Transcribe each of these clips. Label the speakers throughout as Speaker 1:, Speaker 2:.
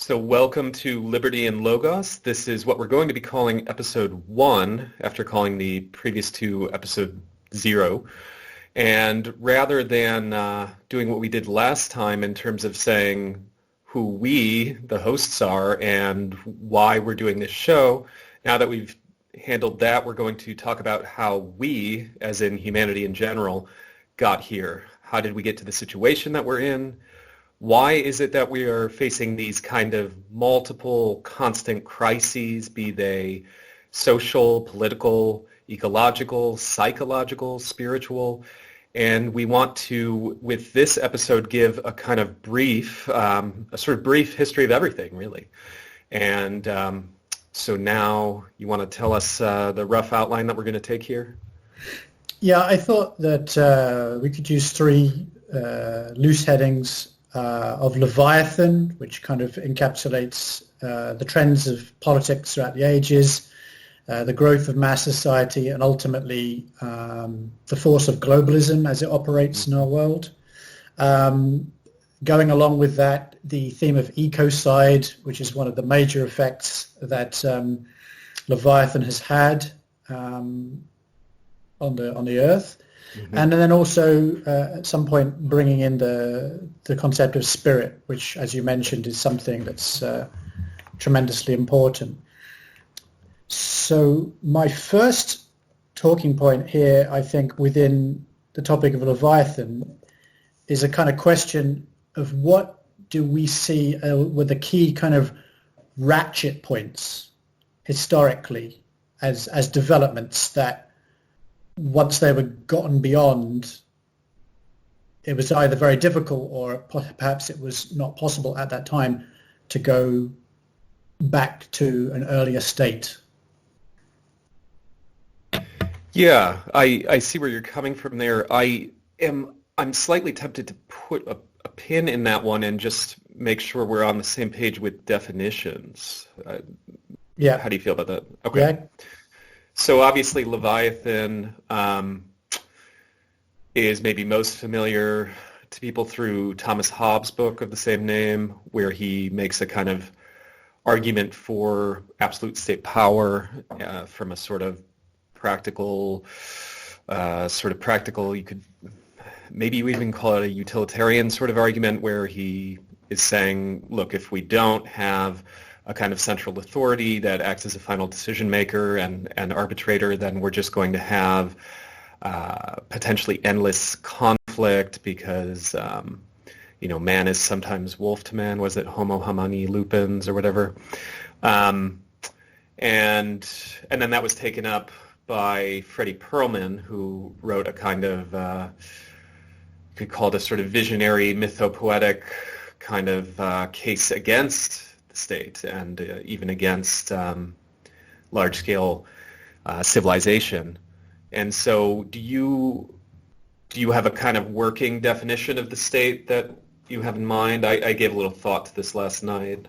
Speaker 1: So welcome to Liberty and Logos. This is what we're going to be calling episode 1 after calling the previous two episode 0. And rather than doing what we did last time in terms of saying who we, the hosts, are and why we're doing this show, now that we've handled that, we're going to talk about how we, as in humanity in general, got here. How did we get to the situation that we're in? Why is it that we are facing these kind of multiple constant crises, be they social, political, ecological, psychological, spiritual? And we want to, with this episode, give a kind of brief, a sort of brief history of everything, really. And so now you want to tell us the rough outline that we're going to take here?
Speaker 2: Yeah, I thought that we could use three loose headings of Leviathan, which kind of encapsulates the trends of politics throughout the ages, the growth of mass society, and ultimately the force of globalism as it operates in our world. Going along with that, the theme of ecocide, which is one of the major effects that Leviathan has had on the Earth. Mm-hmm. And then also at some point bringing in the concept of spirit, which, as you mentioned, is something that's tremendously important. So my first talking point here, I think, within the topic of Leviathan is a kind of question of what do we see were the key kind of ratchet points historically as developments that once they were gotten beyond, it was either very difficult or perhaps it was not possible at that time to go back to an earlier state.
Speaker 1: Yeah, I see where you're coming from there. I'm slightly tempted to put a pin in that one and just make sure we're on the same page with definitions.
Speaker 2: Yeah.
Speaker 1: How do you feel about that? Okay.
Speaker 2: Yeah.
Speaker 1: So obviously Leviathan is maybe most familiar to people through Thomas Hobbes' book of the same name, where he makes a kind of argument for absolute state power from a sort of practical, you could maybe you even call it a utilitarian sort of argument, where he is saying, look, if we don't have a kind of central authority that acts as a final decision maker and arbitrator, then we're just going to have potentially endless conflict because, man is sometimes wolf to man. Was it homo homini lupins or whatever? And then that was taken up by Freddie Perlman, who wrote a kind of, you could call it a sort of visionary, mythopoetic kind of case against state and even against large-scale civilization. And so do you have a kind of working definition of the state that you have in mind? I gave a little thought to this last night.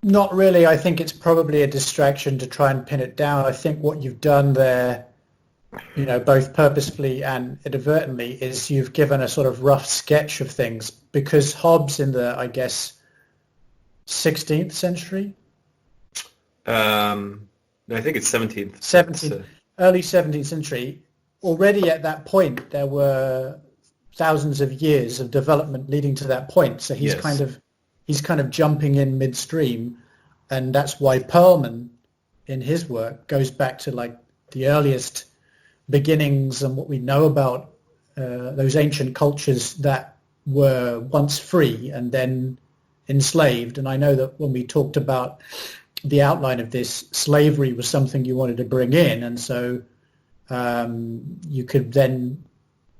Speaker 2: Not really. I think it's probably a distraction to try and pin it down. I think what you've done there, both purposefully and inadvertently, is you've given a sort of rough sketch of things, because Hobbes in the, I guess, 16th century?
Speaker 1: I think it's 17th.
Speaker 2: 17th, early 17th century. Already at that point, there were thousands of years of development leading to that point. So he's kind of jumping in midstream, and that's why Perlman, in his work, goes back to like the earliest beginnings and what we know about those ancient cultures that were once free and then enslaved. And I know that when we talked about the outline of this, slavery was something you wanted to bring in, and so you could then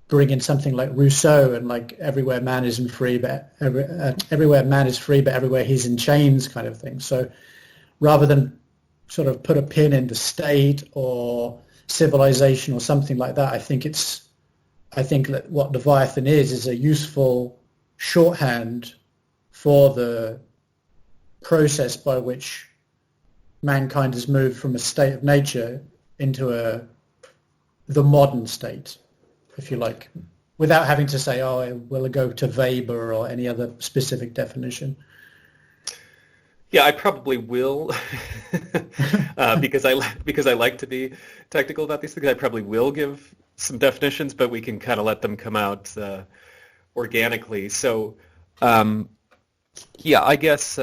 Speaker 2: bring in something like Rousseau and like everywhere man is free, but everywhere man is free, but everywhere he's in chains, kind of thing. So rather than sort of put a pin in the state or civilization or something like that, I think that what Leviathan is a useful shorthand for the process by which mankind has moved from a state of nature into the modern state, if you like, without having to say, will it go to Weber or any other specific definition.
Speaker 1: Yeah, I probably will, because I like to be technical about these things. I probably will give some definitions, but we can kind of let them come out organically. So, yeah, I guess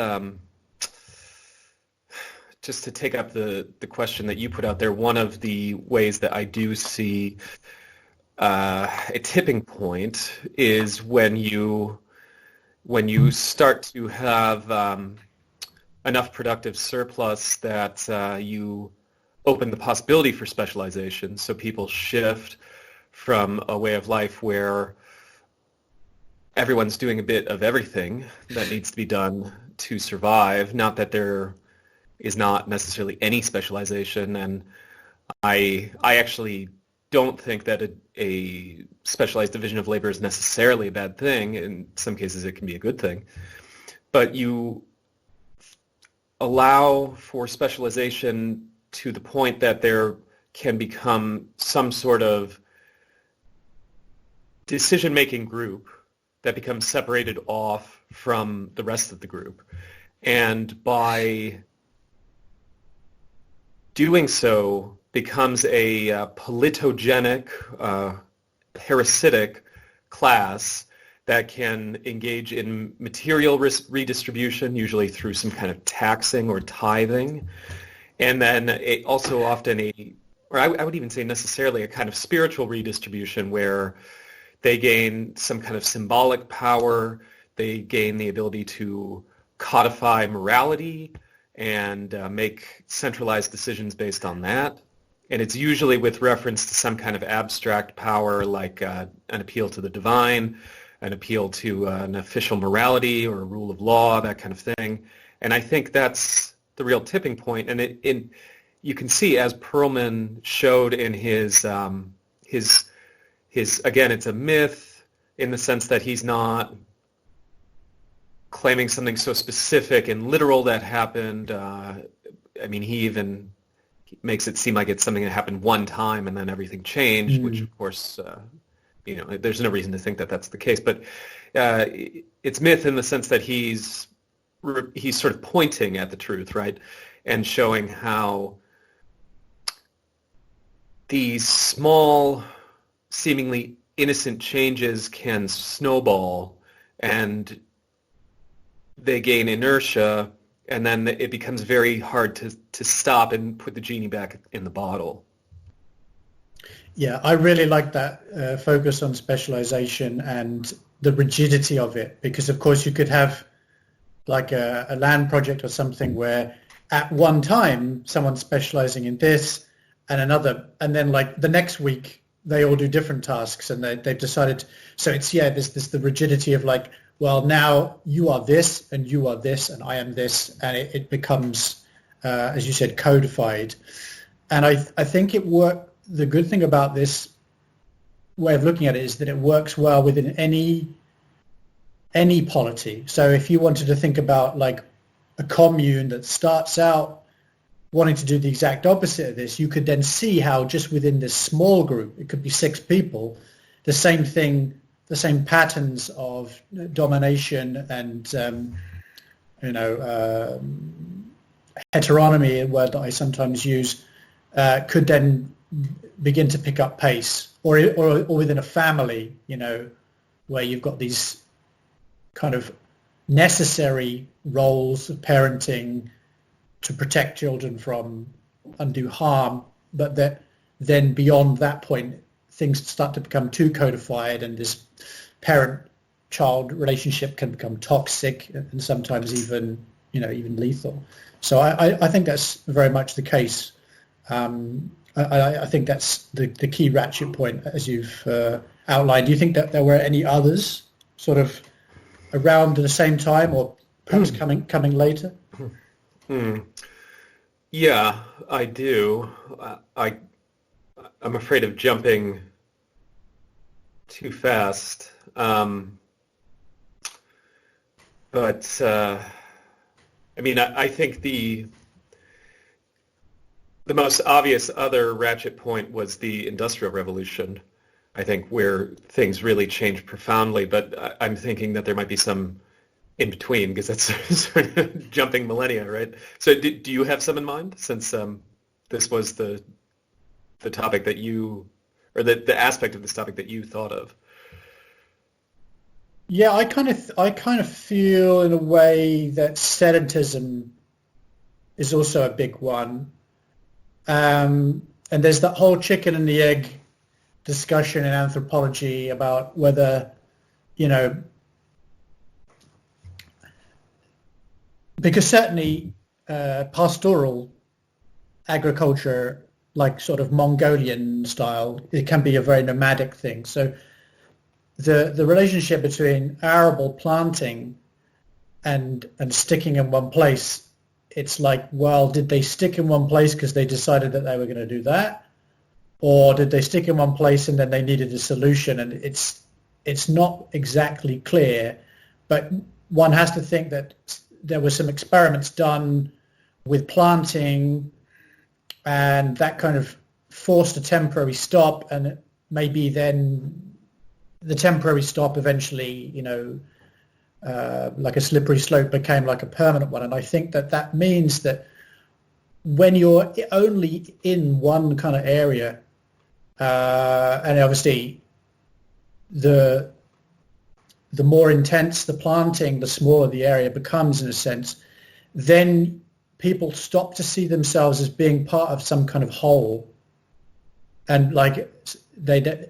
Speaker 1: just to take up the question that you put out there, one of the ways that I do see a tipping point is when you start to have enough productive surplus that you open the possibility for specialization. So people shift from a way of life where everyone's doing a bit of everything that needs to be done to survive. Not that there is not necessarily any specialization, and I actually don't think that a specialized division of labor is necessarily a bad thing. In some cases, it can be a good thing. But you allow for specialization to the point that there can become some sort of decision-making group that becomes separated off from the rest of the group. And by doing so, becomes a politogenic, parasitic class that can engage in material redistribution, usually through some kind of taxing or tithing, and then also often I would even say necessarily a kind of spiritual redistribution where they gain some kind of symbolic power, they gain the ability to codify morality and make centralized decisions based on that. And it's usually with reference to some kind of abstract power, like an appeal to the divine, an appeal to an official morality or a rule of law, that kind of thing. And I think that's the real tipping point. And you can see, as Perlman showed in his again, it's a myth in the sense that he's not claiming something so specific and literal that happened. I mean, he even makes it seem like it's something that happened one time and then everything changed, which of course, there's no reason to think that that's the case. But it's myth in the sense that he's sort of pointing at the truth, right, and showing how these small, seemingly innocent changes can snowball, and they gain inertia, and then it becomes very hard to stop and put the genie back in the bottle.
Speaker 2: Yeah, I really like that focus on specialization and the rigidity of it, because of course you could have like a land project or something where at one time someone's specializing in this and another, and then like the next week they all do different tasks, and they've decided. So it's, there's the rigidity of like, well, now you are this and you are this and I am this, and it becomes, as you said, codified. And I think the good thing about this way of looking at it is that it works well within any polity. So if you wanted to think about like a commune that starts out wanting to do the exact opposite of this, you could then see how just within this small group, it could be 6 people, the same thing, the same patterns of domination and, heteronomy, a word that I sometimes use, could then begin to pick up pace, or within a family, where you've got these kind of necessary roles of parenting to protect children from undue harm, but that then beyond that point, things start to become too codified, and this parent-child relationship can become toxic and sometimes even lethal. So I think that's very much the case. I think that's the key ratchet point, as you've outlined. Do you think that there were any others sort of around at the same time, or perhaps coming later?
Speaker 1: Yeah, I do. I'm afraid of jumping too fast. But I think the most obvious other ratchet point was the Industrial Revolution, I think, where things really changed profoundly. But I'm thinking that there might be some in between, because that's sort of jumping millennia, right? So do you have some in mind, since this was the topic that you, or the aspect of this topic that you thought of?
Speaker 2: Yeah, I kind of feel in a way that sedentism is also a big one. And there's that whole chicken and the egg discussion in anthropology about whether, because certainly pastoral agriculture, like sort of Mongolian style, it can be a very nomadic thing. So the relationship between arable planting and sticking in one place, it's like, well, did they stick in one place because they decided that they were going to do that? Or did they stick in one place and then they needed a solution? And it's not exactly clear, but one has to think that there were some experiments done with planting, and that kind of forced a temporary stop, and maybe then the temporary stop eventually, like a slippery slope, became like a permanent one. And I think that means that when you're only in one kind of area, and obviously the more intense the planting, the smaller the area becomes in a sense, then people stop to see themselves as being part of some kind of whole. And like they,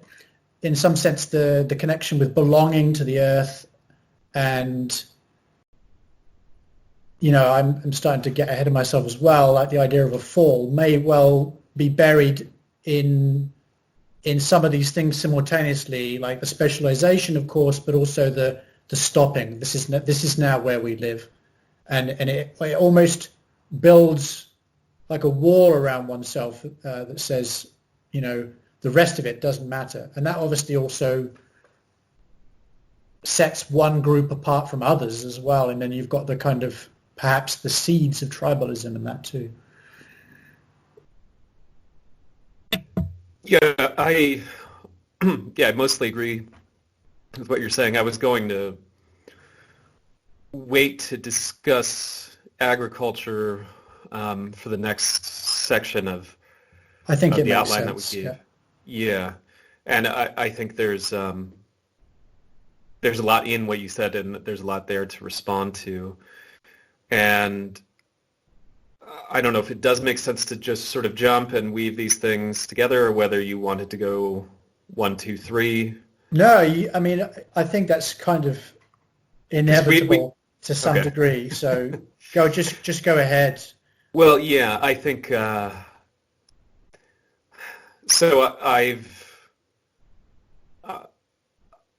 Speaker 2: in some sense, the connection with belonging to the earth, and I'm starting to get ahead of myself as well. Like the idea of a fall may well be buried in some of these things simultaneously, like the specialization, of course, but also the stopping. This is now where we live, and it almost builds like a wall around oneself that says, the rest of it doesn't matter. And that obviously also sets one group apart from others as well. And then you've got the kind of, perhaps the seeds of tribalism in that too.
Speaker 1: Yeah, I mostly agree with what you're saying. I was going to wait to discuss agriculture for the next section of
Speaker 2: I think it
Speaker 1: the
Speaker 2: makes
Speaker 1: outline
Speaker 2: sense.
Speaker 1: that we gave.
Speaker 2: Yeah.
Speaker 1: Yeah, and I think there's a lot in what you said, and there's a lot there to respond to. And I don't know if it does make sense to just sort of jump and weave these things together, or whether you wanted to go 1, 2, 3.
Speaker 2: No, I think that's kind of inevitable to some degree. So just go ahead.
Speaker 1: Well, yeah, I think so.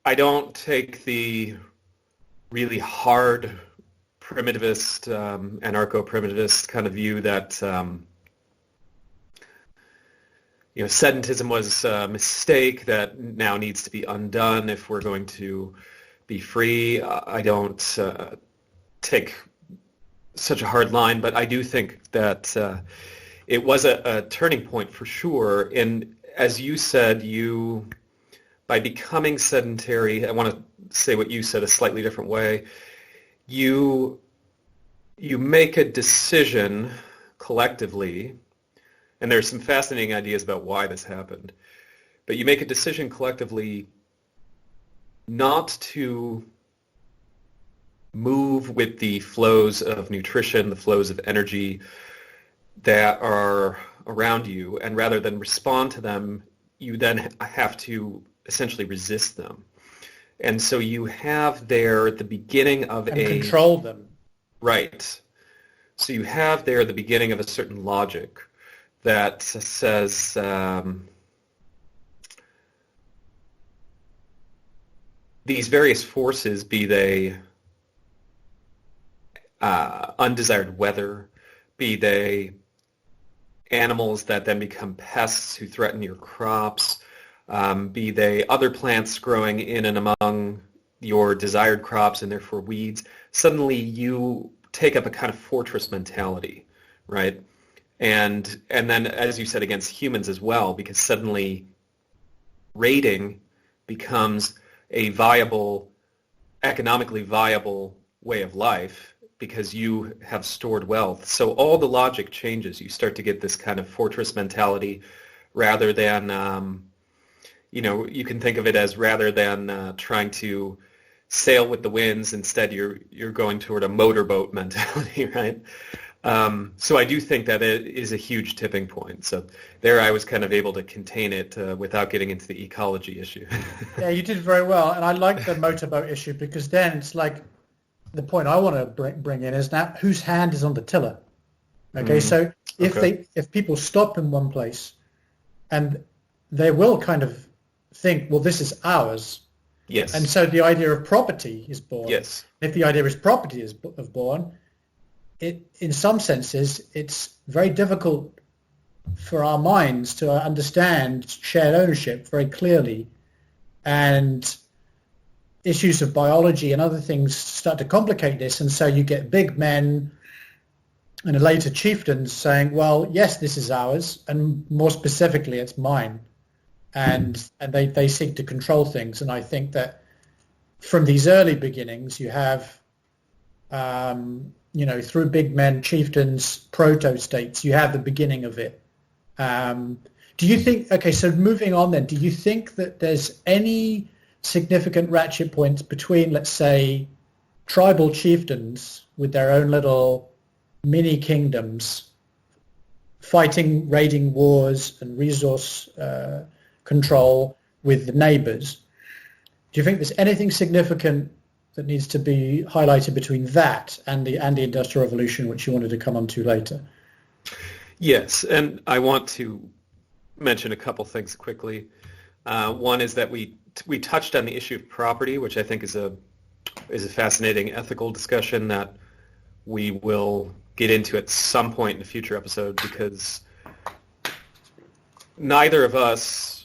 Speaker 1: I don't take the really hard primitivist, anarcho-primitivist kind of view that sedentism was a mistake that now needs to be undone if we're going to be free. I don't take such a hard line, but I do think that it was a turning point for sure. And as you said, by becoming sedentary, I want to say what you said a slightly different way. You make a decision collectively, and there's some fascinating ideas about why this happened, but you make a decision collectively not to move with the flows of nutrition, the flows of energy that are around you, and rather than respond to them, you then have to essentially resist them. And so you have there the beginning of
Speaker 2: and control them.
Speaker 1: Right. So you have there the beginning of a certain logic that says these various forces, be they undesired weather, be they animals that then become pests who threaten your crops, be they other plants growing in and among your desired crops and therefore weeds, suddenly you take up a kind of fortress mentality, right? And then, as you said, against humans as well, because suddenly raiding becomes a viable, economically viable way of life because you have stored wealth. So all the logic changes. You start to get this kind of fortress mentality rather than, you can think of it as rather than trying to sail with the winds, instead you're going toward a motorboat mentality, right? So I do think that it is a huge tipping point. So there I was kind of able to contain it without getting into the ecology issue.
Speaker 2: Yeah, you did very well. And I like the motorboat issue because then it's like the point I want to bring in is now whose hand is on the tiller? Okay, so if people stop in one place and they will kind of think, well, this is ours.
Speaker 1: Yes.
Speaker 2: And so the idea of property is born.
Speaker 1: Yes.
Speaker 2: If the idea is property is born, in some senses, it's very difficult for our minds to understand shared ownership very clearly. And issues of biology and other things start to complicate this. And so you get big men and later chieftains saying, well, yes, this is ours. And more specifically, it's mine. And they seek to control things. And I think that from these early beginnings, you have, through big men, chieftains, proto-states, you have the beginning of it. Do you think, okay, so moving on then, do you think that there's any significant ratchet points between, let's say, tribal chieftains with their own little mini kingdoms fighting, raiding wars and resource control with the neighbors? Do you think there's anything significant that needs to be highlighted between that and the Industrial Revolution, which you wanted to come on to later?
Speaker 1: Yes, and I want to mention a couple things quickly. One is that we touched on the issue of property, which I think is a fascinating ethical discussion that we will get into at some point in a future episode, because neither of us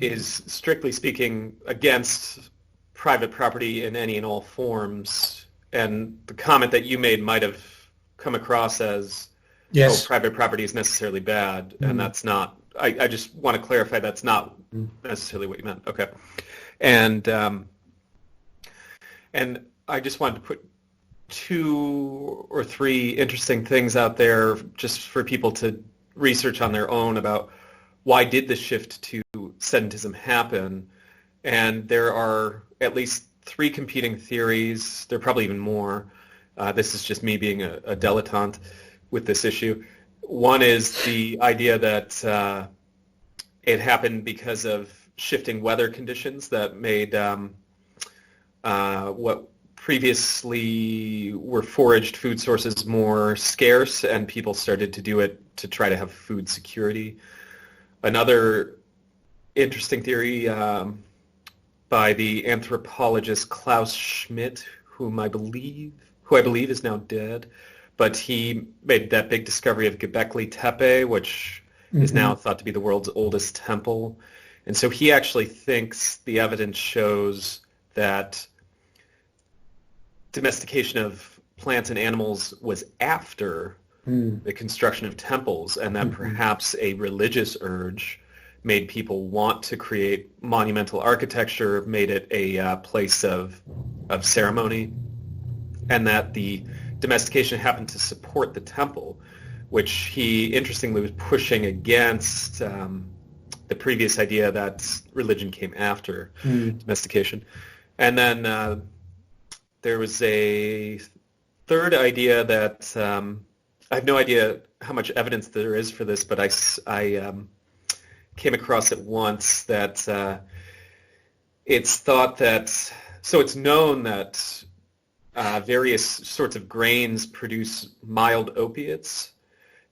Speaker 1: is, strictly speaking, against private property in any and all forms. And the comment that you made might have come across as,
Speaker 2: yes,
Speaker 1: private property is necessarily bad, and that's not. I just want to clarify that's not necessarily what you meant. Okay, and I just wanted to put 2 or 3 interesting things out there just for people to research on their own about why did the shift to sedentism happen. And there are at least 3 competing theories. There are probably even more. This is just me being a dilettante with this issue. One is the idea that it happened because of shifting weather conditions that made what previously were foraged food sources more scarce, and people started to do it to try to have food security. Another interesting theory by the anthropologist Klaus Schmidt, who I believe is now dead, but he made that big discovery of Gobeke Tepli, which is now thought to be the world's oldest temple. And so he actually thinks the evidence shows that domestication of plants and animals was after the construction of temples, and that perhaps a religious urge made people want to create monumental architecture, made it a place of ceremony, and that the domestication happened to support the temple, which he interestingly was pushing against the previous idea that religion came after domestication. And then there was a third idea that I have no idea how much evidence there is for this, but I came across it once, that it's thought that, so it's known that various sorts of grains produce mild opiates,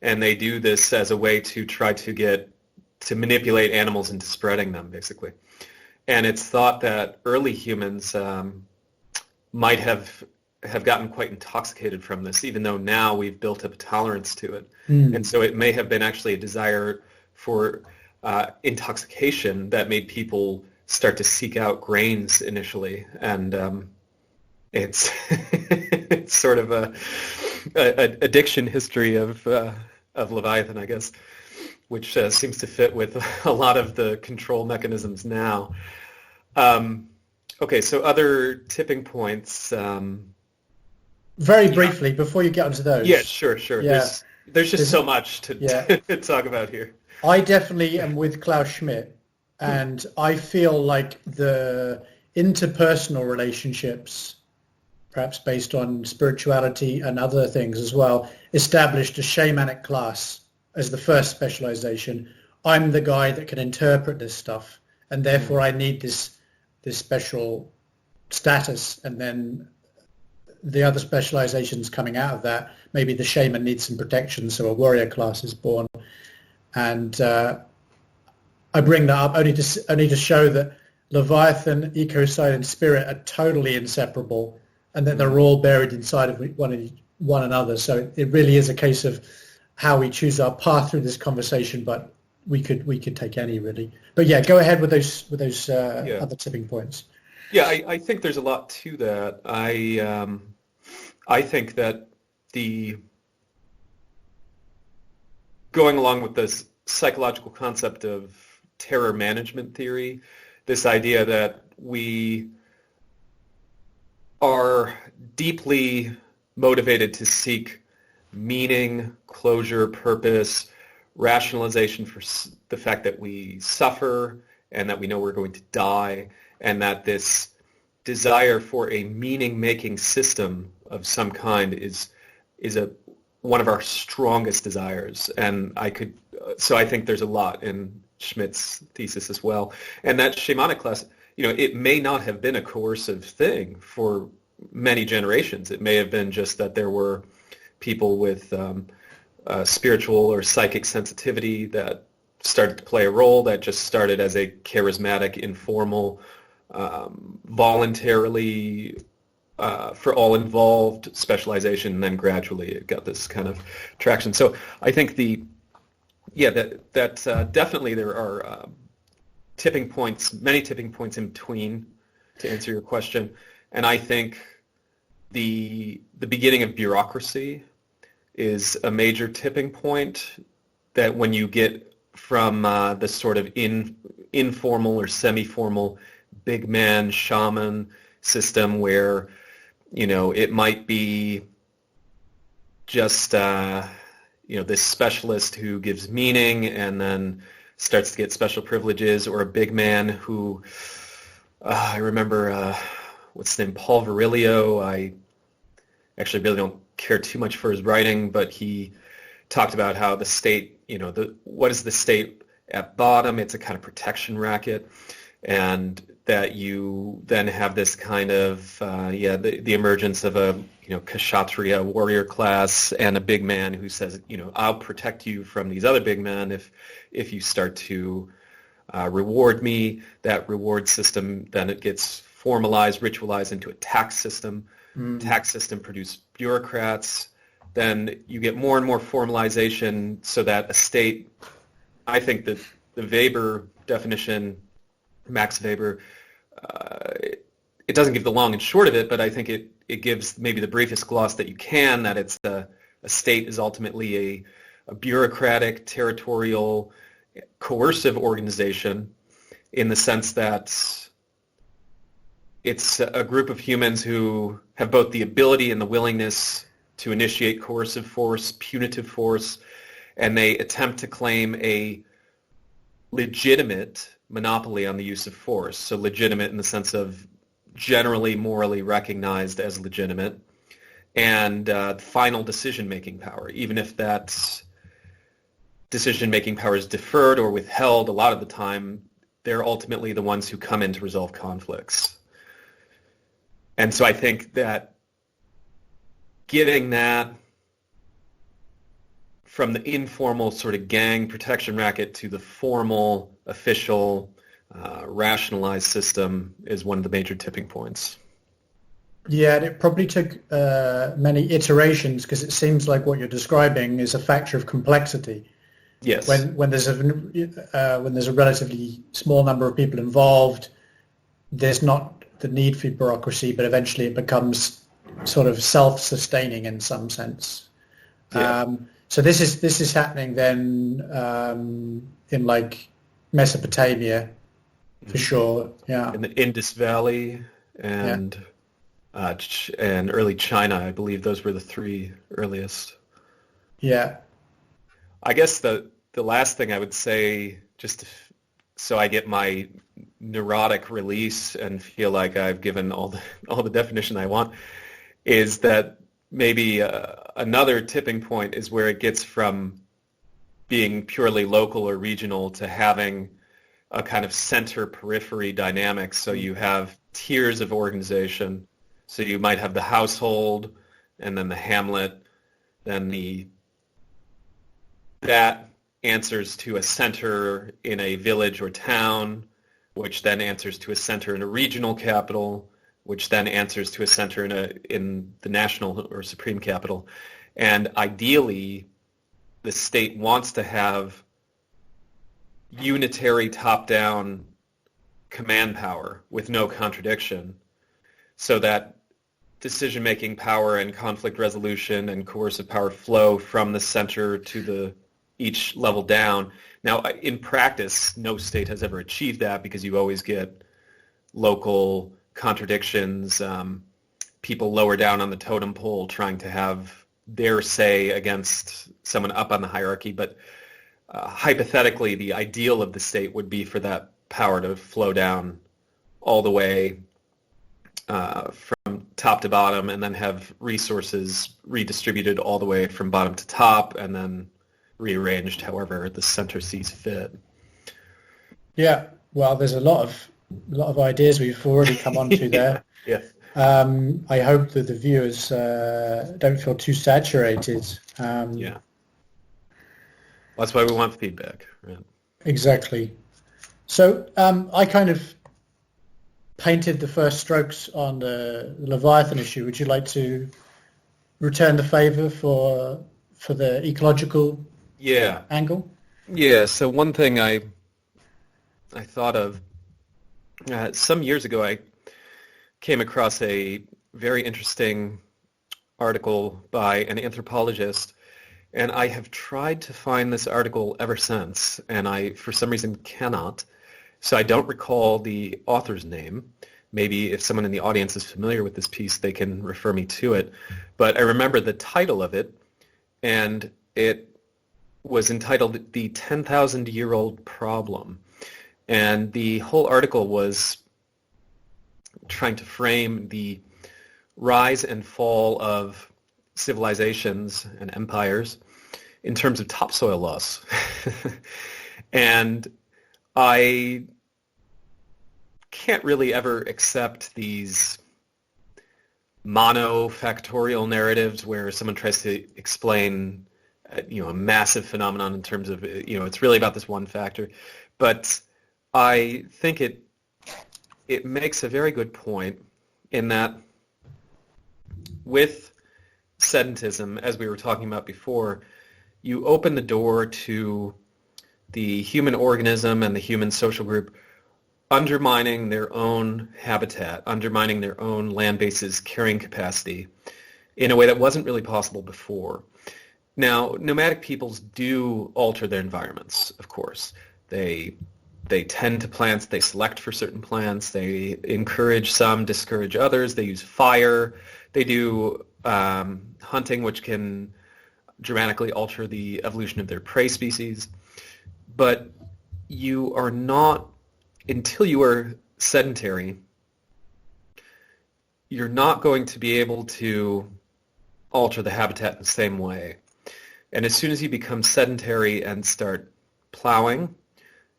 Speaker 1: and they do this as a way to try to manipulate animals into spreading them, basically. And it's thought that early humans might have gotten quite intoxicated from this, even though now we've built up a tolerance to it. And so it may have been actually a desire for intoxication that made people start to seek out grains initially. And it's it's sort of a addiction history of Leviathan, I guess, which seems to fit with a lot of the control mechanisms now. Okay, so other tipping points.
Speaker 2: Very briefly, before you get onto those.
Speaker 1: Yeah, sure.
Speaker 2: Yeah,
Speaker 1: There's just so much to,
Speaker 2: yeah.
Speaker 1: to talk about here.
Speaker 2: I definitely am with Klaus Schmidt, and I feel like the interpersonal relationships, perhaps based on spirituality and other things as well, established a shamanic class as the first specialization. I'm the guy that can interpret this stuff, and therefore I need this special status, and then the other specializations coming out of that, maybe the shaman needs some protection, so a warrior class is born. And I bring that up only to show that Leviathan, ecocide, and spirit are totally inseparable, and that they're all buried inside of one another. So it really is a case of how we choose our path through this conversation, but we could take any, really. But yeah, go ahead with those other tipping points.
Speaker 1: Yeah, I think there's a lot to that. I think that going along with this psychological concept of terror management theory, this idea that we are deeply motivated to seek meaning, closure, purpose, rationalization for the fact that we suffer and that we know we're going to die, and that this desire for a meaning-making system of some kind is one of our strongest desires. And I think there's a lot in Schmidt's thesis as well. And that shamanic class, it may not have been a coercive thing for many generations. It may have been just that there were people with spiritual or psychic sensitivity that started to play a role, that just started as a charismatic, informal, voluntarily for all involved specialization, and then gradually it got this kind of traction. So I think that definitely there are tipping points, many tipping points in between, to answer your question. And I think the beginning of bureaucracy is a major tipping point, that when you get from this sort of informal or semi-formal big man shaman system where, it might be just, this specialist who gives meaning and then starts to get special privileges, or a big man who, I remember, what's his name, Paul Virilio. I actually really don't care too much for his writing, but he talked about how the state, what is the state at bottom? It's a kind of protection racket, and that you then have this kind of, the emergence of a, kshatriya warrior class, and a big man who says, I'll protect you from these other big men if you start to reward me. That reward system, then it gets formalized, ritualized into a tax system. Tax system produce bureaucrats. Then you get more and more formalization, so that a state, I think that the Weber definition, Max Weber, it doesn't give the long and short of it, but I think it gives maybe the briefest gloss that you can, that it's a state is ultimately a bureaucratic, territorial, coercive organization, in the sense that it's a group of humans who have both the ability and the willingness to initiate coercive force, punitive force, and they attempt to claim a legitimate monopoly on the use of force. So legitimate in the sense of generally morally recognized as legitimate, and final decision-making power. Even if that decision-making power is deferred or withheld, a lot of the time they're ultimately the ones who come in to resolve conflicts. And so I think that getting that from the informal sort of gang protection racket to the formal, official, rationalized system is one of the major tipping points.
Speaker 2: Yeah, and it probably took many iterations, because it seems like what you're describing is a factor of complexity.
Speaker 1: Yes.
Speaker 2: When there's a relatively small number of people involved, there's not the need for bureaucracy, but eventually it becomes sort of self-sustaining in some sense.
Speaker 1: Yeah.
Speaker 2: So this is happening then in like Mesopotamia, for sure. Yeah.
Speaker 1: In the Indus Valley and and early China. I believe those were the three earliest.
Speaker 2: Yeah.
Speaker 1: I guess the last thing I would say, so I get my neurotic release and feel like I've given all the definition I want, is that maybe another tipping point is where it gets from being purely local or regional to having a kind of center-periphery dynamic. So you have tiers of organization. So you might have the household, and then the hamlet, then that answers to a center in a village or town, which then answers to a center in a regional capital, which then answers to a center in the national or supreme capital. And ideally, the state wants to have unitary top-down command power with no contradiction, so that decision-making power and conflict resolution and coercive power flow from the center to each level down. Now, in practice, no state has ever achieved that because you always get local contradictions, people lower down on the totem pole trying to have their say against someone up on the hierarchy. But hypothetically, the ideal of the state would be for that power to flow down all the way from top to bottom, and then have resources redistributed all the way from bottom to top, and then rearranged however the center sees fit.
Speaker 2: Yeah, well, there's a lot of ideas we've already come onto there.
Speaker 1: Yeah.
Speaker 2: I hope that the viewers don't feel too saturated.
Speaker 1: Yeah. That's why we want feedback. Right?
Speaker 2: Exactly. So I kind of painted the first strokes on the Leviathan issue. Would you like to return the favor for the ecological angle?
Speaker 1: Yeah. So one thing I thought of some years ago, I came across a very interesting article by an anthropologist, and I have tried to find this article ever since, and I, for some reason, cannot. So I don't recall the author's name. Maybe if someone in the audience is familiar with this piece, they can refer me to it. But I remember the title of it, and it was entitled The 10,000-Year-Old Problem. And the whole article was trying to frame the rise and fall of civilizations and empires in terms of topsoil loss. And I can't really ever accept these monofactorial narratives where someone tries to explain a massive phenomenon in terms of, it's really about this one factor. But I think it makes a very good point in that with sedentism, as we were talking about before, you open the door to the human organism and the human social group undermining their own habitat, undermining their own land base's carrying capacity in a way that wasn't really possible before. Now, nomadic peoples do alter their environments, of course. They tend to plants, they select for certain plants, they encourage some, discourage others, they use fire, they do hunting, which can dramatically alter the evolution of their prey species. But you are not, until you are sedentary, you're not going to be able to alter the habitat in the same way. And as soon as you become sedentary and start plowing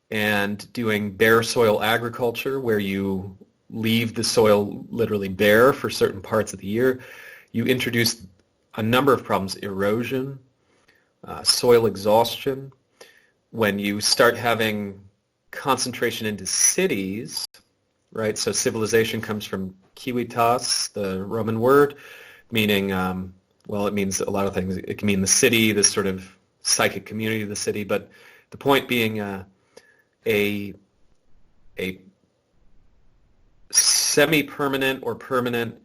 Speaker 1: and doing bare soil agriculture, where you leave the soil literally bare for certain parts of the year, you introduce a number of problems: erosion, soil exhaustion. When you start having concentration into cities, right? So civilization comes from civitas, the Roman word, meaning, it means a lot of things. It can mean the city, this sort of psychic community of the city, but the point being a semi-permanent or permanent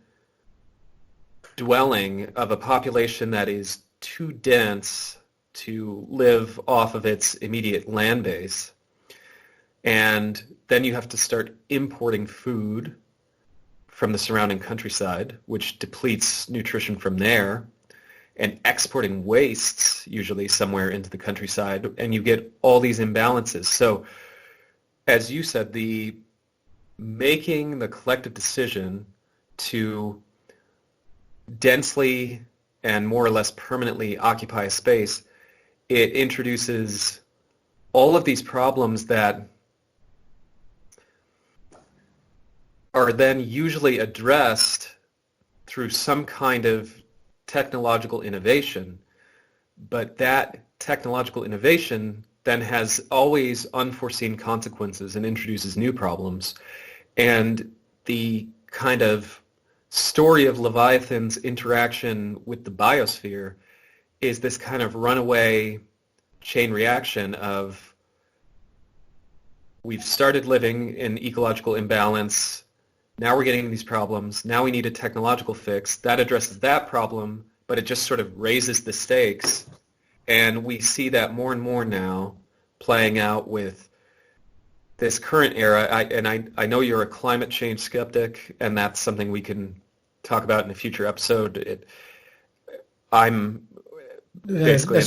Speaker 1: dwelling of a population that is too dense to live off of its immediate land base. And then you have to start importing food from the surrounding countryside, which depletes nutrition from there, and exporting wastes usually somewhere into the countryside, and you get all these imbalances. So, as you said, making the collective decision to densely and more or less permanently occupy a space, it introduces all of these problems that are then usually addressed through some kind of technological innovation, but that technological innovation then has always unforeseen consequences and introduces new problems. And the kind of story of Leviathan's interaction with the biosphere is this kind of runaway chain reaction of we've started living in ecological imbalance, now we're getting these problems, now we need a technological fix that addresses that problem, but it just sort of raises the stakes. And we see that more and more now playing out with this current era. I know you're a climate change skeptic, and that's something we can talk about in a future episode. I'm basically...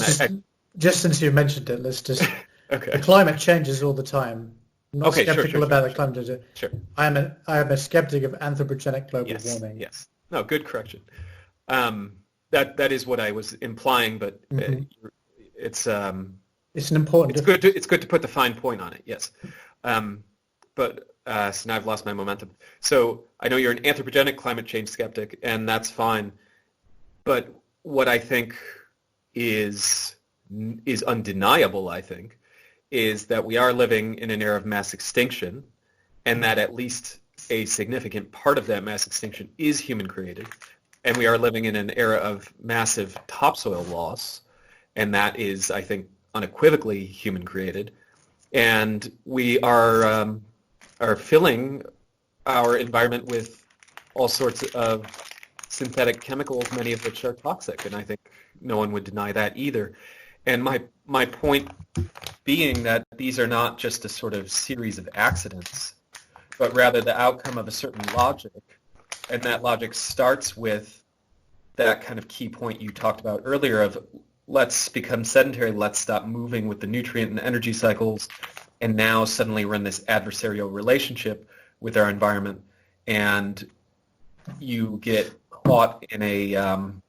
Speaker 2: Just since you mentioned it, let's just...
Speaker 1: Okay.
Speaker 2: The climate changes all the time. I'm not skeptical about the climate change.
Speaker 1: Sure.
Speaker 2: I am a skeptic of anthropogenic global warming.
Speaker 1: Yes. No, good correction. That is what I was implying, but it's an important. It's good to put the fine point on it. Yes, but so now I've lost my momentum. So I know you're an anthropogenic climate change skeptic, and that's fine. But what I think is undeniable, I think, is that we are living in an era of mass extinction, and that at least a significant part of that mass extinction is human-created. And we are living in an era of massive topsoil loss, and that is, I think, unequivocally human-created. And we are filling our environment with all sorts of synthetic chemicals, many of which are toxic, and I think no one would deny that either. And my point being that these are not just a sort of series of accidents, but rather the outcome of a certain logic. And that logic starts with that kind of key point you talked about earlier of let's become sedentary, let's stop moving with the nutrient and energy cycles, and now suddenly we're in this adversarial relationship with our environment, and you get caught in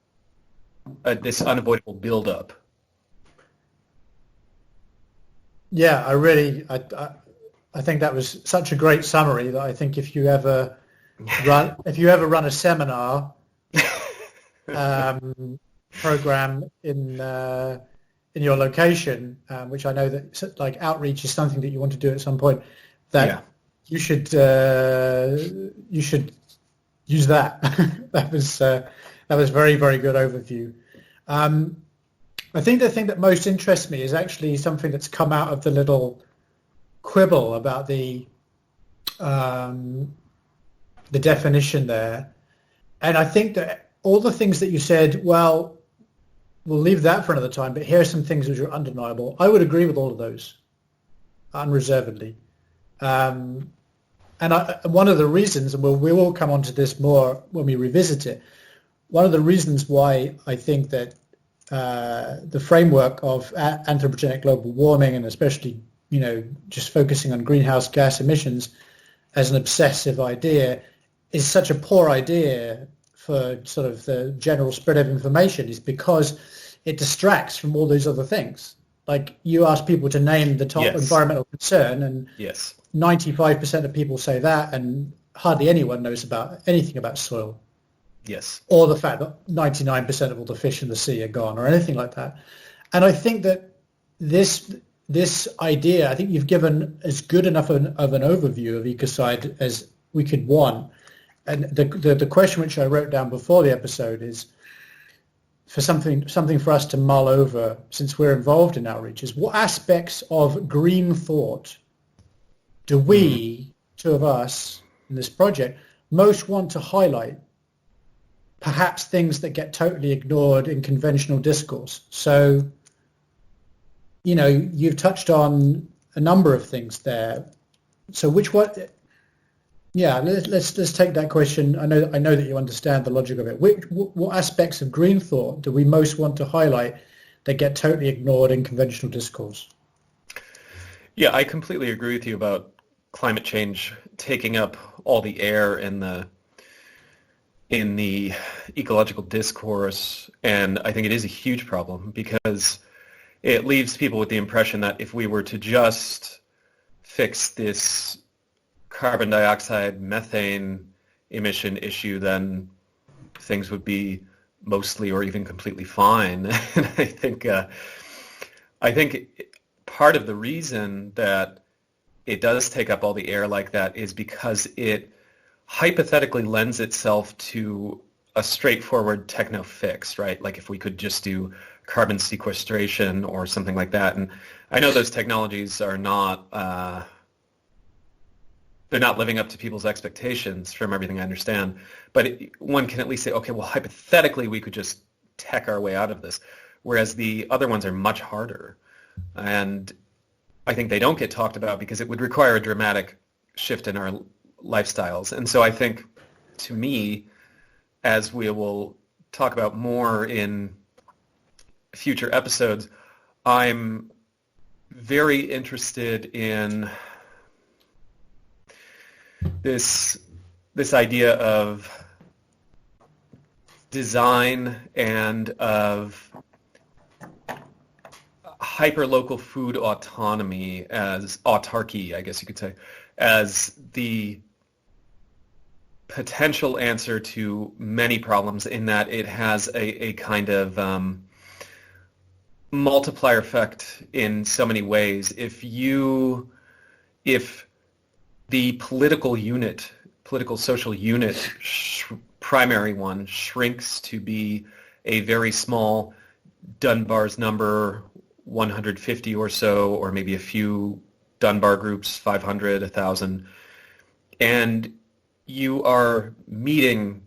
Speaker 1: this unavoidable buildup.
Speaker 2: Yeah, I think that was such a great summary that I think if you ever run a seminar program in your location, which I know that like outreach is something that you want to do at some point, that you should use that. That was very, very good overview. I think the thing that most interests me is actually something that's come out of the little quibble about the definition there. And I think that all the things that you said, well, we'll leave that for another time, but here are some things which are undeniable. I would agree with all of those unreservedly. And one of the reasons, and we will come on to this more when we revisit it, one of the reasons why I think that the framework of anthropogenic global warming, and especially, just focusing on greenhouse gas emissions as an obsessive idea, is such a poor idea for sort of the general spread of information, is because it distracts from all those other things. Like, you ask people to name the top environmental concern, and 95% of people say that, and hardly anyone knows anything about soil.
Speaker 1: Yes.
Speaker 2: Or the fact that 99% of all the fish in the sea are gone, or anything like that. And I think that this idea, I think you've given as good enough of an overview of ecocide as we could want. And the question which I wrote down before the episode is for something for us to mull over, since we're involved in outreach, is what aspects of green thought do we, two of us in this project, most want to highlight? Perhaps things that get totally ignored in conventional discourse. So, you've touched on a number of things there. So which one, Yeah, let's take that question. I know that you understand the logic of it. What aspects of green thought do we most want to highlight that get totally ignored in conventional discourse?
Speaker 1: Yeah, I completely agree with you about climate change taking up all the air in the ecological discourse, and I think it is a huge problem because it leaves people with the impression that if we were to just fix this carbon dioxide, methane emission issue, then things would be mostly or even completely fine. And I think part of the reason that it does take up all the air like that is because it hypothetically lends itself to a straightforward techno fix, right? Like if we could just do carbon sequestration or something like that. And I know those technologies are not, they're not living up to people's expectations from everything I understand. But one can at least say, okay, well, hypothetically, we could just tech our way out of this. Whereas the other ones are much harder. And I think they don't get talked about because it would require a dramatic shift in our lifestyles. And so I think, to me, as we will talk about more in future episodes, I'm very interested in this idea of design and of hyper-local food autonomy as autarchy, I guess you could say, as the potential answer to many problems, in that it has a kind of multiplier effect in so many ways. If the political social unit, primary one, shrinks to be a very small Dunbar's number, 150 or so, or maybe a few Dunbar groups, 500, 1,000, and you are meeting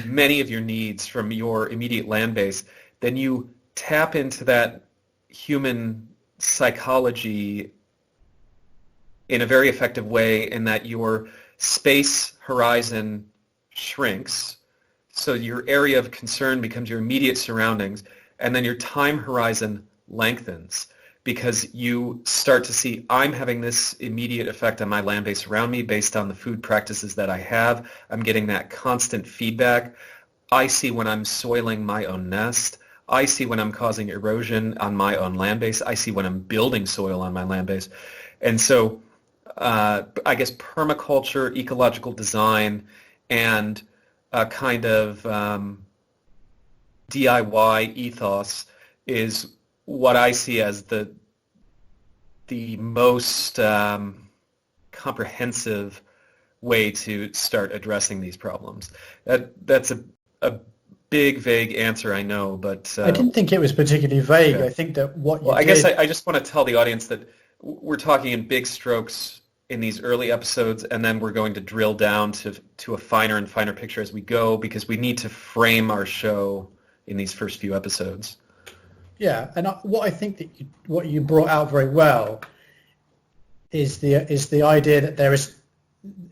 Speaker 1: many of your needs from your immediate land base, then you tap into that human psychology in a very effective way, in that your space horizon shrinks, so your area of concern becomes your immediate surroundings, and then your time horizon lengthens because you start to see, I'm having this immediate effect on my land base around me based on the food practices that I have. I'm getting that constant feedback. I see when I'm soiling my own nest. I see when I'm causing erosion on my own land base. I see when I'm building soil on my land base. And so I guess permaculture, ecological design, and a kind of DIY ethos is what I see as the most comprehensive way to start addressing these problems. That's a big, vague answer, I know, but
Speaker 2: I didn't think it was particularly vague.
Speaker 1: yeah.
Speaker 2: I think that what you
Speaker 1: Well, I
Speaker 2: did...
Speaker 1: guess I just want to tell the audience that we're talking in big strokes in these early episodes, and then we're going to drill down to a finer and finer picture as we go, because we need to frame our show in these first few episodes.
Speaker 2: Yeah, and what I think that what you brought out very well is the idea that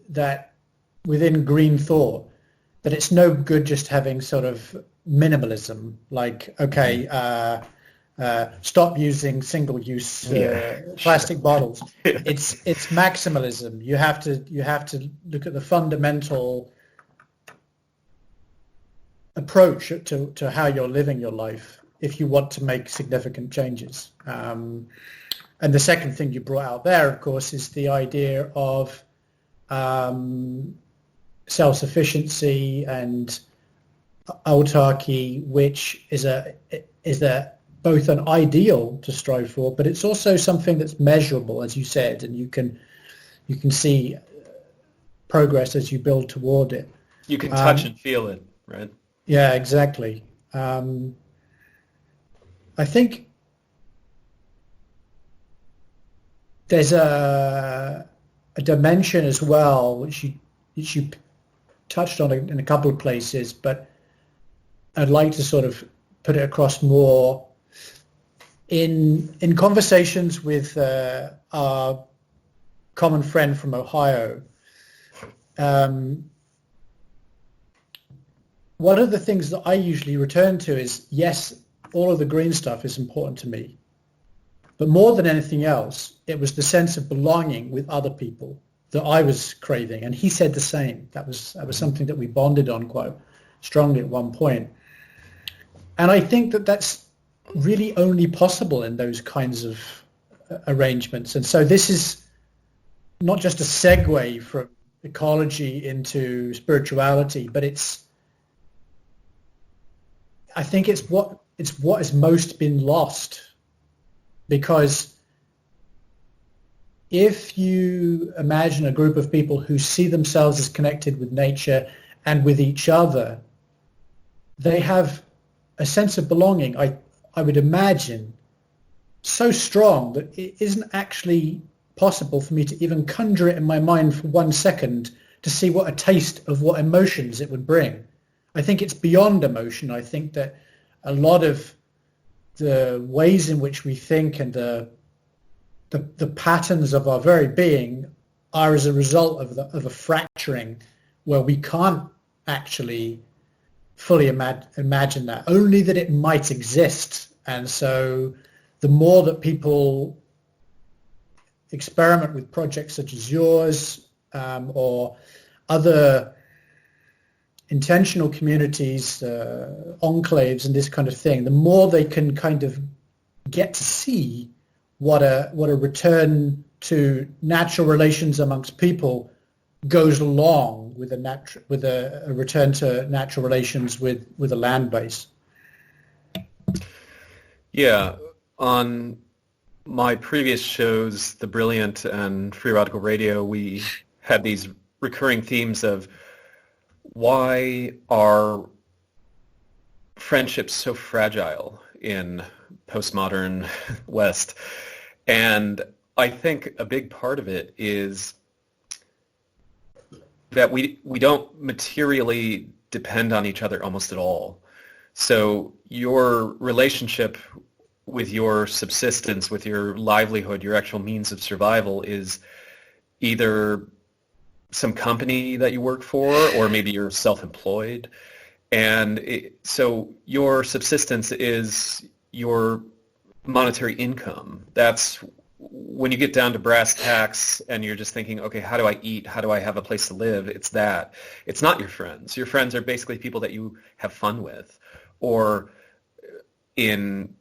Speaker 2: that within green thought, that it's no good just having sort of minimalism, like, okay, stop using single-use plastic bottles. It's maximalism. You have to look at the fundamental approach to how you're living your life if you want to make significant changes. And the second thing you brought out there, of course, is the idea of self-sufficiency and autarchy, which is both an ideal to strive for, but it's also something that's measurable, as you said, and you can see progress as you build toward it.
Speaker 1: You can touch and feel it, right?
Speaker 2: Yeah, exactly. I think there's a dimension as well which you touched on in a couple of places, but I'd like to sort of put it across more in conversations with our common friend from Ohio. um, one of the things that I usually return to is, yes, all of the green stuff is important to me. But more than anything else, it was the sense of belonging with other people that I was craving. And he said the same. That was something that we bonded on quite strongly at one point. And I think that that's really only possible in those kinds of arrangements. And so this is not just a segue from ecology into spirituality, but I think it's what has most been lost. Because if you imagine a group of people who see themselves as connected with nature and with each other, they have a sense of belonging, I would imagine, so strong that it isn't actually possible for me to even conjure it in my mind for 1 second to see what a taste of what emotions it would bring. I think it's beyond emotion. I think that a lot of the ways in which we think and the patterns of our very being are as a result of a fracturing where we can't actually fully imagine that, only that it might exist. And so the more that people experiment with projects such as yours or other intentional communities, enclaves and this kind of thing, the more they can kind of get to see what a return to natural relations amongst people goes along with a return to natural relations with a land base.
Speaker 1: Yeah, on my previous shows, The Brilliant and Free Radical Radio, we had these recurring themes of why are friendships so fragile in postmodern West? And I think a big part of it is that we don't materially depend on each other almost at all. So your relationship with your subsistence, with your livelihood, your actual means of survival is either some company that you work for, or maybe you're self-employed. And so your subsistence is your monetary income. That's when you get down to brass tacks and you're just thinking, okay, how do I eat? How do I have a place to live? It's that. It's not your friends. Your friends are basically people that you have fun with, or in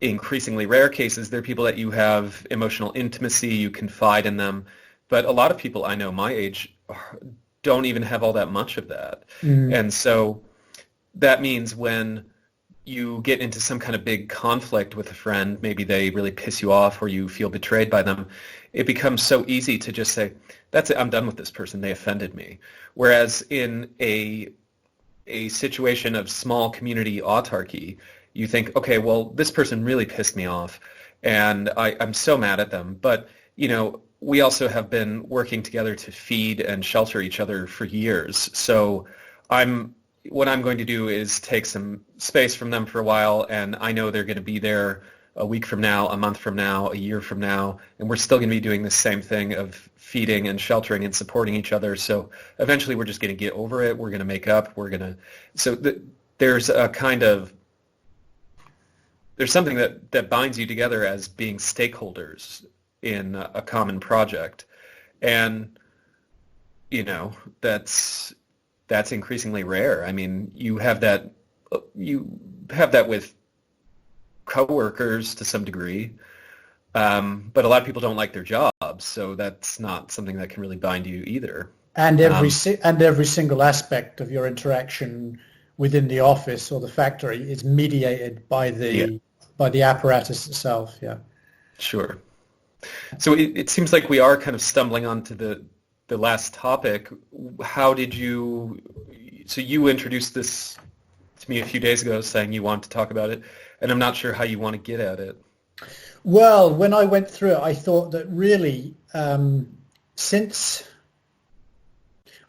Speaker 1: increasingly rare cases, they're people that you have emotional intimacy, you confide in them. But a lot of people I know my age don't even have all that much of that. And so that means when you get into some kind of big conflict with a friend, maybe they really piss you off or you feel betrayed by them, it becomes so easy to just say, that's it, I'm done with this person, they offended me. Whereas in a situation of small community autarchy, you think, okay, well, this person really pissed me off and I'm so mad at them. But, you know, we also have been working together to feed and shelter each other for years. So what I'm going to do is take some space from them for a while, and I know they're going to be there a week from now, a month from now, a year from now, and we're still going to be doing the same thing of feeding and sheltering and supporting each other. So eventually we're just going to get over it. We're going to make up. There's a kind of, there's something that binds you together as being stakeholders in a common project. And, you know, that's increasingly rare. I mean, you have that with coworkers to some degree, but a lot of people don't like their jobs, so that's not something that can really bind you either.
Speaker 2: And every single aspect of your interaction within the office or the factory is mediated by the apparatus itself. Yeah. Sure.
Speaker 1: So it seems like we are kind of stumbling onto the last topic. How did you? So you introduced this to me a few days ago, saying you want to talk about it, and I'm not sure how you want to get at it.
Speaker 2: Well, when I went through it, I thought that really, of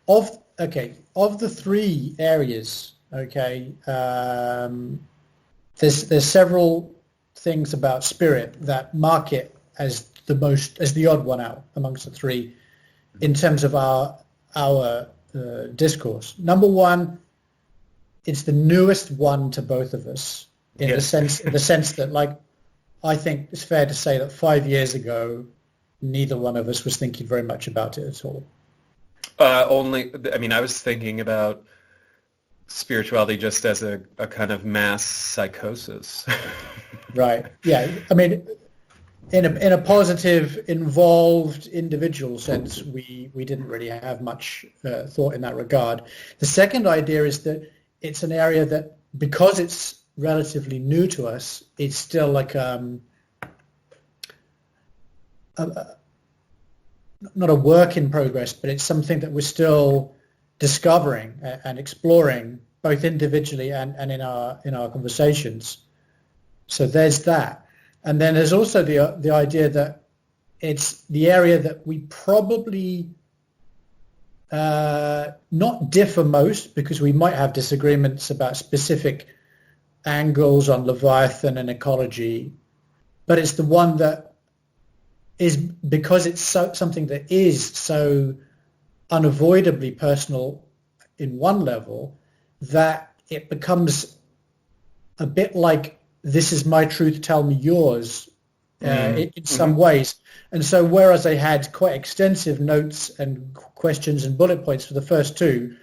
Speaker 2: the three areas, there's several things about spirit that mark it as the odd one out amongst the three, in terms of our our discourse. Number one, it's the newest one to both of us in the sense that, like, I think it's fair to say that 5 years ago, neither one of us was thinking very much about it at all.
Speaker 1: I was thinking about spirituality just as a kind of mass psychosis.
Speaker 2: Right. Yeah. I mean, in a positive, involved individual sense, we didn't really have much thought in that regard. The second idea is that it's an area that, because it's relatively new to us, it's still like not a work in progress, but it's something that we're still discovering and exploring, both individually and in our conversations. So there's that. And then there's also the idea that it's the area that we probably not differ most, because we might have disagreements about specific angles on Leviathan and ecology, but it's the one that is, because it's something that is so unavoidably personal in one level, that it becomes a bit like, this is my truth, tell me yours, in some ways. And so whereas I had quite extensive notes and questions and bullet points for the first two,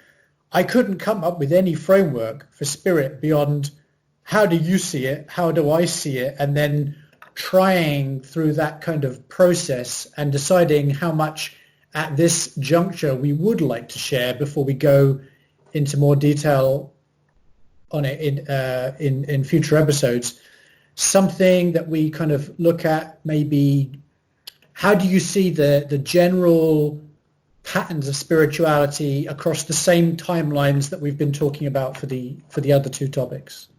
Speaker 2: I couldn't come up with any framework for spirit beyond, how do you see it? How do I see it? And then trying through that kind of process and deciding how much at this juncture we would like to share before we go into more detail on it in future episodes. Something that we kind of look at, maybe, how do you see the general patterns of spirituality across the same timelines that we've been talking about for the other two topics?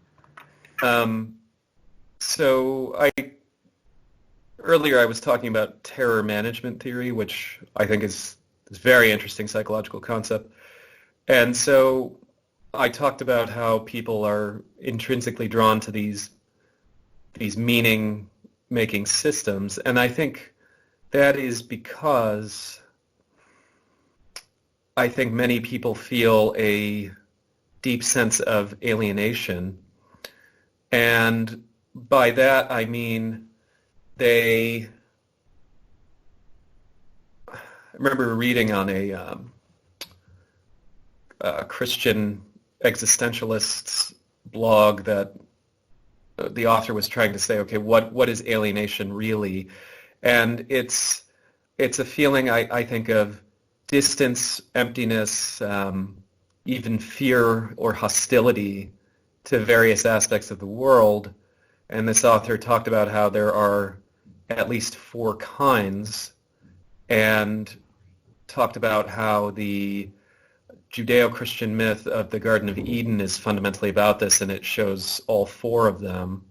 Speaker 1: Earlier I was talking about terror management theory, which I think is a very interesting psychological concept. And so I talked about how people are intrinsically drawn to these meaning-making systems. And I think that is because I think many people feel a deep sense of alienation. And by that I mean, I remember reading on a Christian existentialist's blog that the author was trying to say, okay, what is alienation really? And it's a feeling, I think, of distance, emptiness, even fear or hostility to various aspects of the world. And this author talked about how there are at least 4 kinds, and talked about how the Judeo-Christian myth of the Garden of Eden is fundamentally about this, and it shows all 4 of them.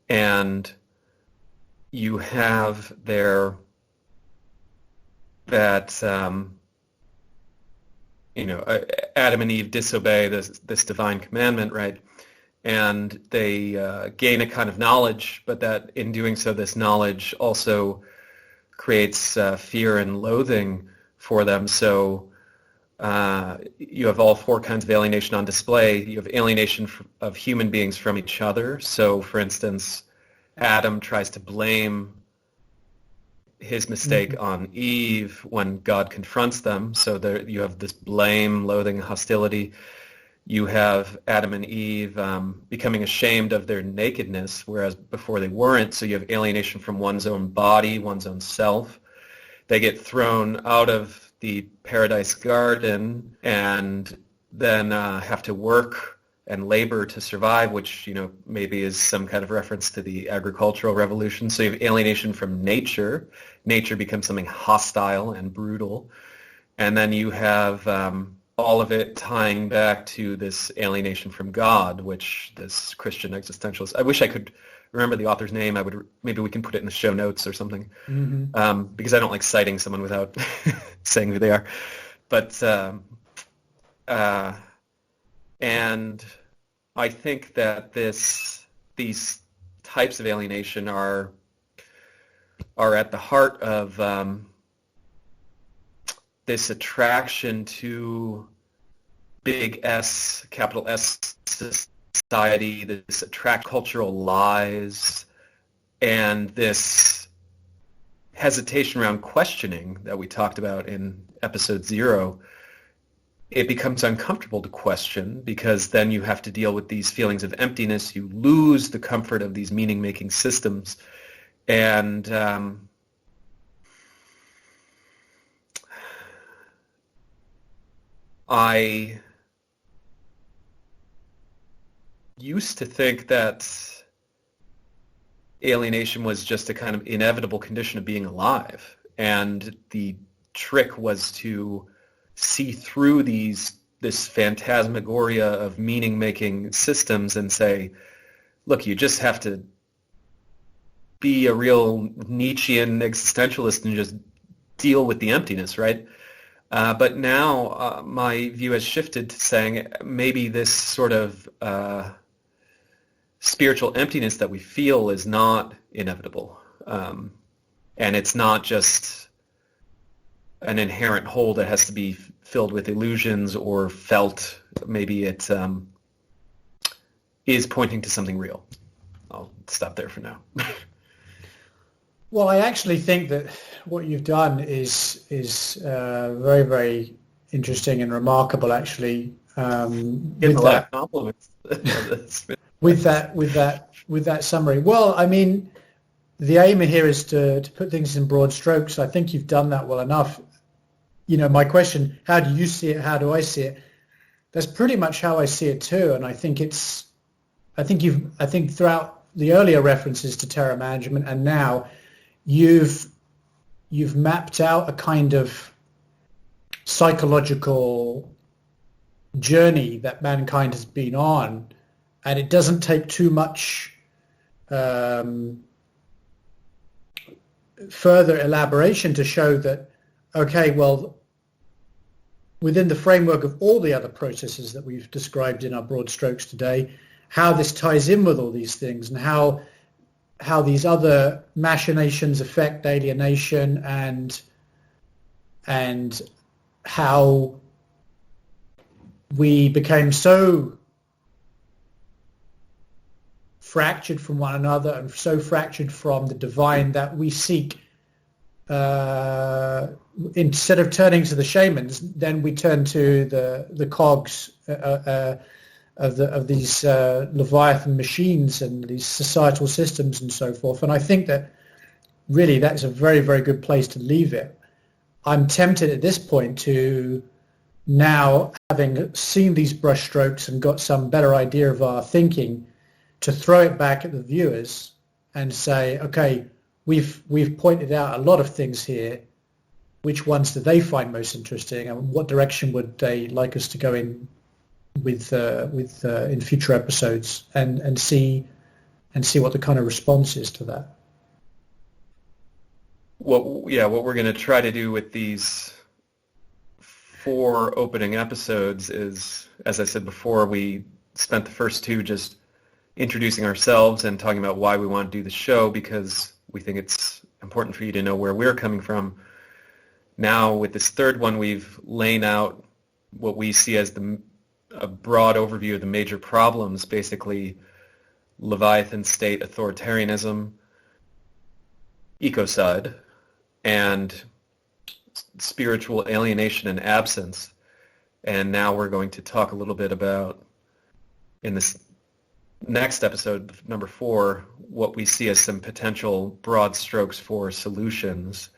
Speaker 1: And you have there that, Adam and Eve disobey this divine commandment, right? And they gain a kind of knowledge, but that in doing so, this knowledge also creates fear and loathing for them. So you have all 4 kinds of alienation on display. You have alienation of human beings from each other. So, for instance, Adam tries to blame his mistake on Eve when God confronts them. So there you have this blame, loathing, hostility. You have Adam and Eve becoming ashamed of their nakedness, whereas before they weren't. So you have alienation from one's own body, one's own self. They get thrown out of the paradise garden and then have to work and labor to survive, which, maybe is some kind of reference to the agricultural revolution. So you have alienation from nature. Nature becomes something hostile and brutal. And then you have all of it tying back to this alienation from God, which this Christian existentialist, I wish I could remember the author's name. Maybe we can put it in the show notes or something, because I don't like citing someone without saying who they are. But and I think that these types of alienation are at the heart of this attraction to big S, capital S society, this cultural lies, and this hesitation around questioning that we talked about in episode 0, it becomes uncomfortable to question because then you have to deal with these feelings of emptiness. You lose the comfort of these meaning-making systems. And I used to think that alienation was just a kind of inevitable condition of being alive, and the trick was to see through this phantasmagoria of meaning-making systems and say, look, you just have to be a real Nietzschean existentialist and just deal with the emptiness, right? But now my view has shifted to saying maybe this sort of spiritual emptiness that we feel is not inevitable. And it's not just an inherent hole that has to be filled with illusions or felt. Maybe it is pointing to something real. I'll stop there for now.
Speaker 2: Well, I actually think that what you've done is very, very interesting and remarkable, actually.
Speaker 1: With a lot of compliments.
Speaker 2: with that summary. Well, I mean, the aim here is to put things in broad strokes. I think you've done that well enough. You know, my question, how do you see it? How do I see it? That's pretty much how I see it too. And I think throughout the earlier references to terror management and now, you've mapped out a kind of psychological journey that mankind has been on, and it doesn't take too much further elaboration to show that, okay, well, within the framework of all the other processes that we've described in our broad strokes today, how this ties in with all these things and how these other machinations affect alienation and how we became so fractured from one another and so fractured from the divine that we seek, instead of turning to the shamans, then we turn to the cogs of these Leviathan machines and these societal systems and so forth. And I think that really that's a very, very good place to leave it. I'm tempted at this point to, now having seen these brushstrokes and got some better idea of our thinking, to throw it back at the viewers and say, okay, we've pointed out a lot of things here. Which ones do they find most interesting, and what direction would they like us to go in with in future episodes, and see what the kind of response is to that.
Speaker 1: What we're going to try to do with these 4 opening episodes is, as I said before, we spent the first 2 just introducing ourselves and talking about why we want to do the show, because we think it's important for you to know where we're coming from. Now, with this third one, we've laid out what we see as a broad overview of the major problems, basically Leviathan state authoritarianism, ecocide, and spiritual alienation and absence. And now we're going to talk a little bit about, in this next episode, number 4, what we see as some potential broad strokes for solutions.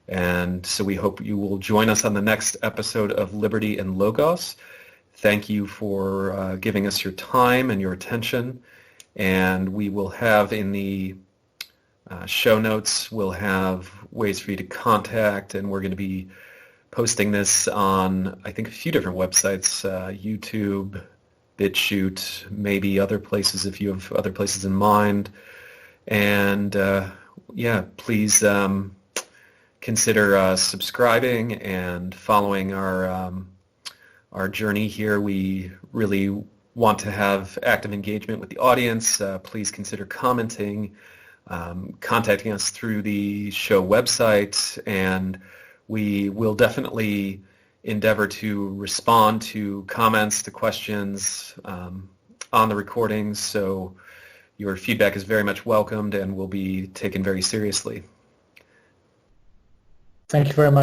Speaker 1: And so we hope you will join us on the next episode of Liberty and Logos. Thank you for giving us your time and your attention. And we will have in the show notes, we'll have ways for you to contact, and we're going to be posting this on, I think, a few different websites, YouTube, BitChute, maybe other places if you have other places in mind. And please consider subscribing and following our journey here. We really want to have active engagement with the audience. Please consider commenting, contacting us through the show website, and We will definitely endeavor to respond to comments, to questions on the recordings, so your feedback is very much welcomed and will be taken very seriously.
Speaker 2: Thank you very much.